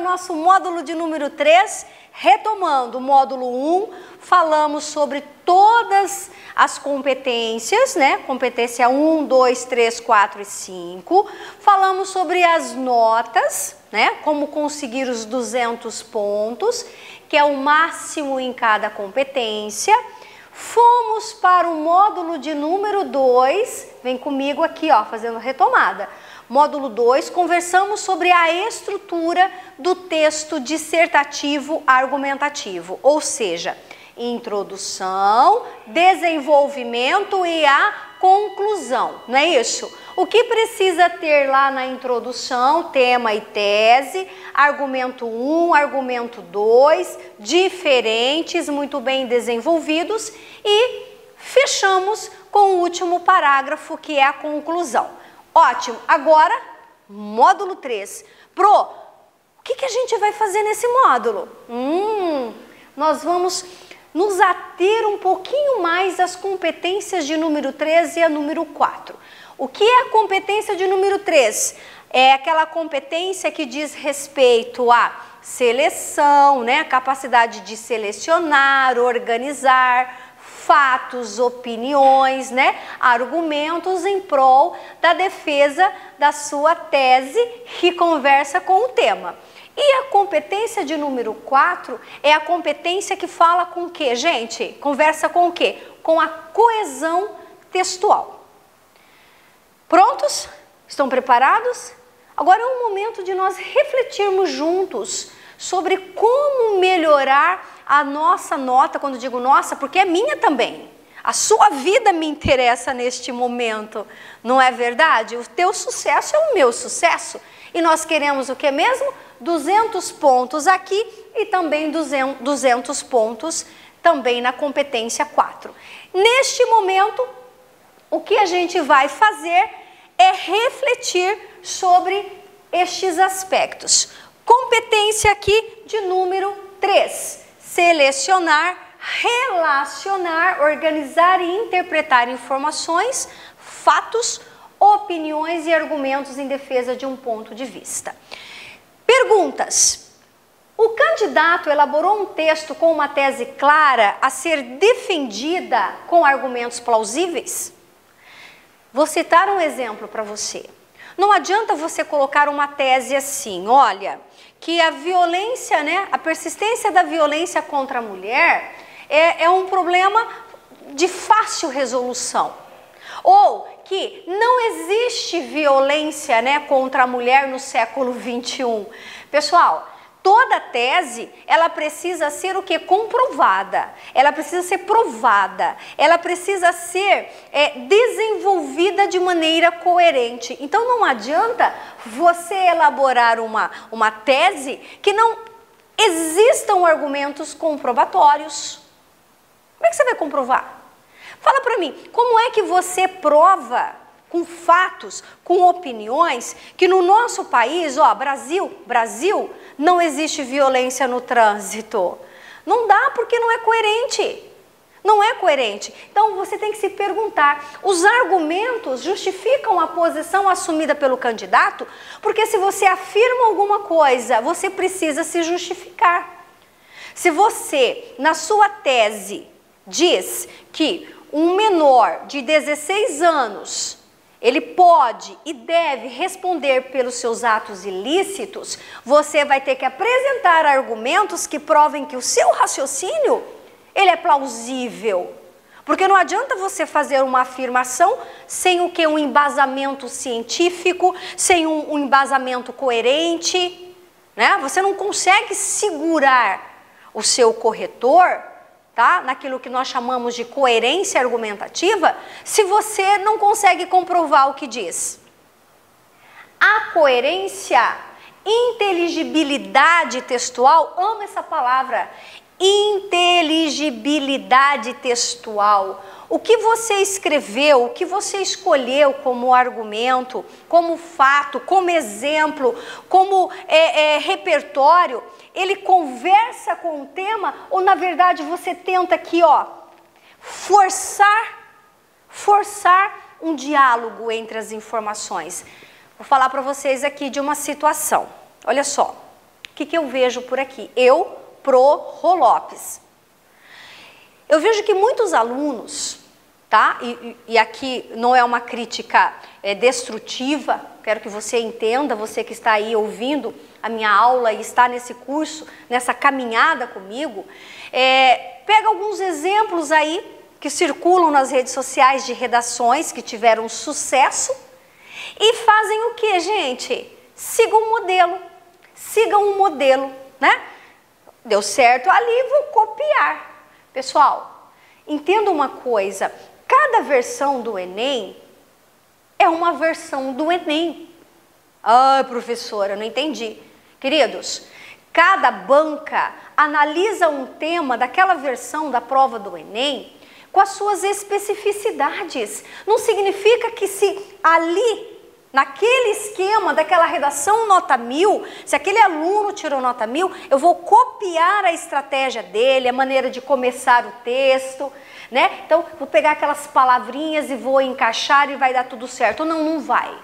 nosso módulo de número 3, retomando o módulo 1, falamos sobre todas as competências, né? Competência 1, 2, 3, 4 e 5. Falamos sobre as notas, né? Como conseguir os 200 pontos, que é o máximo em cada competência. Fomos para o módulo de número 2, vem comigo aqui, ó, fazendo retomada. Módulo 2, conversamos sobre a estrutura do texto dissertativo argumentativo, ou seja, introdução, desenvolvimento e a conclusão, não é isso? O que precisa ter lá na introdução, tema e tese, argumento 1, argumento 2, diferentes, muito bem desenvolvidos, e fechamos com o último parágrafo, que é a conclusão. Ótimo, agora, módulo 3. Pro, o que a gente vai fazer nesse módulo? Nós vamos nos ater um pouquinho mais às competências de número 3 e a número 4. O que é a competência de número 3? É aquela competência que diz respeito à seleção, né? A capacidade de selecionar, organizar fatos, opiniões, né? Argumentos em prol da defesa da sua tese que conversa com o tema. E a competência de número 4 é a competência que fala com o quê, gente? Conversa com o quê? Com a coesão textual. Prontos? Estão preparados? Agora é um momento de nós refletirmos juntos sobre como melhorar a nossa nota, quando digo nossa, porque é minha também. A sua vida me interessa neste momento, não é verdade? O teu sucesso é o meu sucesso. E nós queremos o que mesmo? 200 pontos aqui e também 200 pontos também na competência 4. Neste momento, o que a gente vai fazer é refletir sobre estes aspectos. Competência aqui de número 3. Selecionar, relacionar, organizar e interpretar informações, fatos, opiniões e argumentos em defesa de um ponto de vista. Perguntas. O candidato elaborou um texto com uma tese clara a ser defendida com argumentos plausíveis? Vou citar um exemplo para você. Não adianta você colocar uma tese assim, olha, que a violência, né, a persistência da violência contra a mulher é um problema de fácil resolução. Ou que não existe violência, né, contra a mulher no século XXI. Pessoal, toda tese, ela precisa ser o quê? Comprovada. Ela precisa ser provada. Ela precisa ser desenvolvida de maneira coerente. Então, não adianta você elaborar uma tese que não existam argumentos comprobatórios. Como é que você vai comprovar? Fala para mim, como é que você prova com fatos, com opiniões, que no nosso país, ó, Brasil, não existe violência no trânsito? Não dá porque não é coerente. Não é coerente. Então você tem que se perguntar, os argumentos justificam a posição assumida pelo candidato? Porque se você afirma alguma coisa, você precisa se justificar. Se você, na sua tese, diz que um menor de 16 anos, ele pode e deve responder pelos seus atos ilícitos, você vai ter que apresentar argumentos que provem que o seu raciocínio, ele é plausível. Porque não adianta você fazer uma afirmação sem o que? Um embasamento científico, sem um embasamento coerente, né? Você não consegue segurar o seu corretor, tá? Naquilo que nós chamamos de coerência argumentativa, se você não consegue comprovar o que diz. A coerência, inteligibilidade textual, amo essa palavra, inteligibilidade textual. O que você escreveu, o que você escolheu como argumento, como fato, como exemplo, como repertório, ele conversa com o tema ou na verdade você tenta aqui, ó, forçar um diálogo entre as informações. Vou falar para vocês aqui de uma situação. Olha só, O que eu vejo por aqui? Eu, Pro Rô Lopes. Eu vejo que muitos alunos, tá? E aqui não é uma crítica destrutiva, quero que você entenda, você que está aí ouvindo a minha aula e está nesse curso, nessa caminhada comigo, pega alguns exemplos aí que circulam nas redes sociais de redações que tiveram sucesso e fazem o que, gente? Sigam um modelo, né? Deu certo ali, vou copiar. Pessoal, entenda uma coisa, cada versão do Enem é uma versão do Enem. Ah, professora, não entendi. Queridos, cada banca analisa um tema daquela versão da prova do Enem com as suas especificidades. Não significa que se ali, naquele esquema daquela redação nota 1000, se aquele aluno tirou nota 1000, eu vou copiar a estratégia dele, a maneira de começar o texto, né? Então, vou pegar aquelas palavrinhas e vou encaixar e vai dar tudo certo. Não, não vai.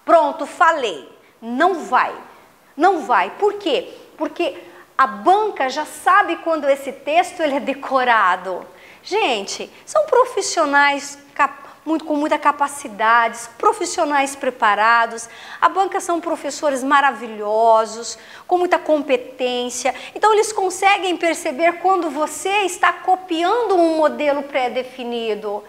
Pronto, falei. Não vai. Não vai. Por quê? Porque a banca já sabe quando esse texto ele é decorado. Gente, são profissionais com muita capacidade, profissionais preparados, a banca são professores maravilhosos, com muita competência, então eles conseguem perceber quando você está copiando um modelo pré-definido,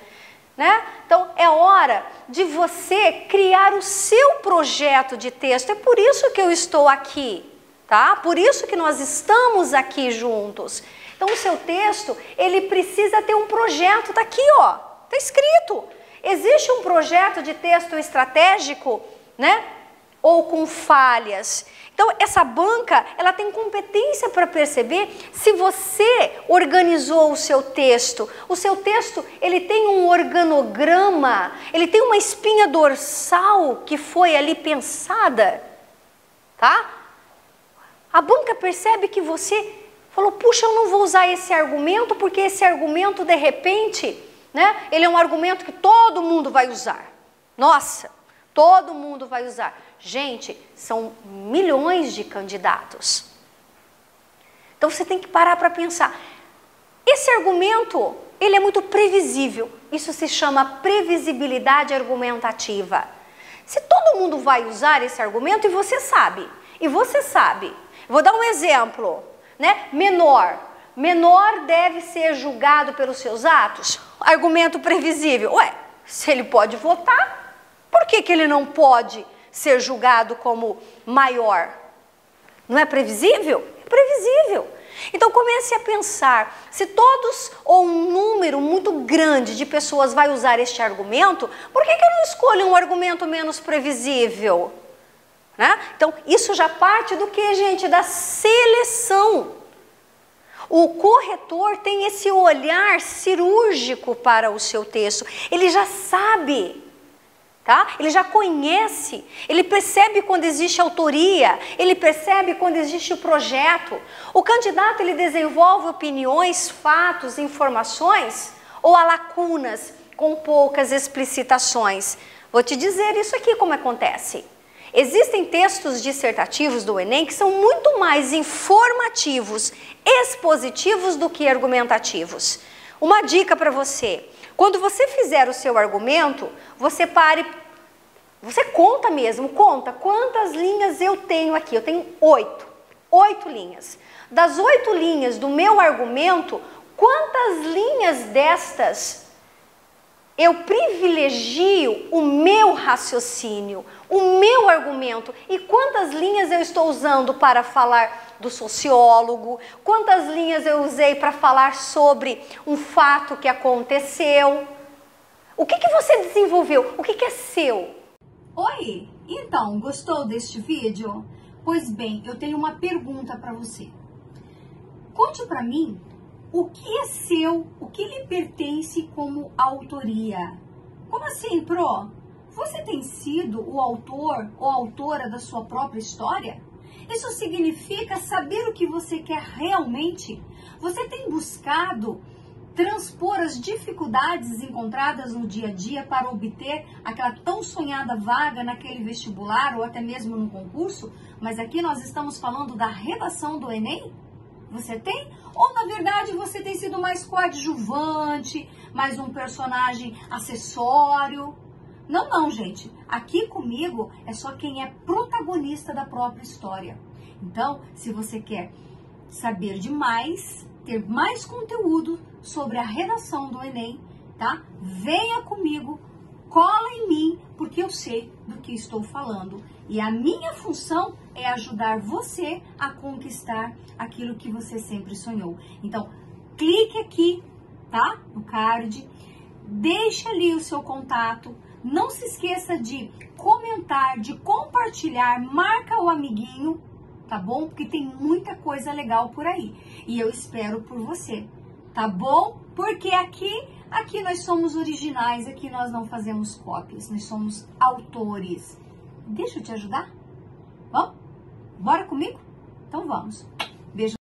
né? Então é hora de você criar o seu projeto de texto, é por isso que eu estou aqui, tá? Por isso que nós estamos aqui juntos. Então o seu texto, ele precisa ter um projeto, tá aqui ó, tá escrito. Existe um projeto de texto estratégico, né? Ou com falhas. Então essa banca, ela tem competência para perceber se você organizou o seu texto. O seu texto, ele tem um organograma, ele tem uma espinha dorsal que foi ali pensada, tá? A banca percebe que você falou, puxa, eu não vou usar esse argumento porque esse argumento, de repente, né, ele é um argumento que todo mundo vai usar. Nossa, todo mundo vai usar. Gente, são milhões de candidatos. Então você tem que parar para pensar. Esse argumento, ele é muito previsível. Isso se chama previsibilidade argumentativa. Se todo mundo vai usar esse argumento, e você sabe. Vou dar um exemplo. Né? Menor deve ser julgado pelos seus atos? Argumento previsível. Ué, se ele pode votar, por que ele não pode ser julgado como maior? Não é previsível? É previsível. Então comece a pensar, se todos ou um número muito grande de pessoas vai usar este argumento, por que eu não escolho um argumento menos previsível? Né? Então, isso já parte do que, gente? Da seleção. O corretor tem esse olhar cirúrgico para o seu texto. Ele já sabe, tá? Ele já conhece, ele percebe quando existe autoria, ele percebe quando existe o projeto. O candidato, ele desenvolve opiniões, fatos, informações ou há lacunas com poucas explicitações. Vou te dizer isso aqui como acontece. Existem textos dissertativos do Enem que são muito mais informativos, expositivos do que argumentativos. Uma dica para você, quando você fizer o seu argumento, você conta mesmo, conta quantas linhas eu tenho aqui. Eu tenho 8 linhas. Das 8 linhas do meu argumento, quantas linhas destas eu privilegio o meu raciocínio, o meu argumento, e quantas linhas eu estou usando para falar do sociólogo, quantas linhas eu usei para falar sobre um fato que aconteceu. O que você desenvolveu? O que é seu? Oi, então, gostou deste vídeo? Pois bem, eu tenho uma pergunta para você. Conte para mim o que é seu, o que lhe pertence como autoria. Como assim, Pro? Você tem sido o autor ou autora da sua própria história? Isso significa saber o que você quer realmente? Você tem buscado transpor as dificuldades encontradas no dia a dia para obter aquela tão sonhada vaga naquele vestibular ou até mesmo no concurso, mas aqui nós estamos falando da redação do Enem? Você tem? Ou na verdade você tem sido mais coadjuvante, mais um personagem acessório? Não, não, gente. Aqui comigo é só quem é protagonista da própria história. Então, se você quer saber demais, ter mais conteúdo sobre a redação do Enem, tá? Venha comigo, cola em mim, porque eu sei do que estou falando. E a minha função é ajudar você a conquistar aquilo que você sempre sonhou. Então, clique aqui, tá? No card, deixa ali o seu contato. Não se esqueça de comentar, de compartilhar, marca o amiguinho, tá bom? Porque tem muita coisa legal por aí. E eu espero por você, tá bom? Porque aqui nós somos originais, aqui nós não fazemos cópias, nós somos autores. Deixa eu te ajudar? Vamos? Bora comigo? Então vamos. Beijo.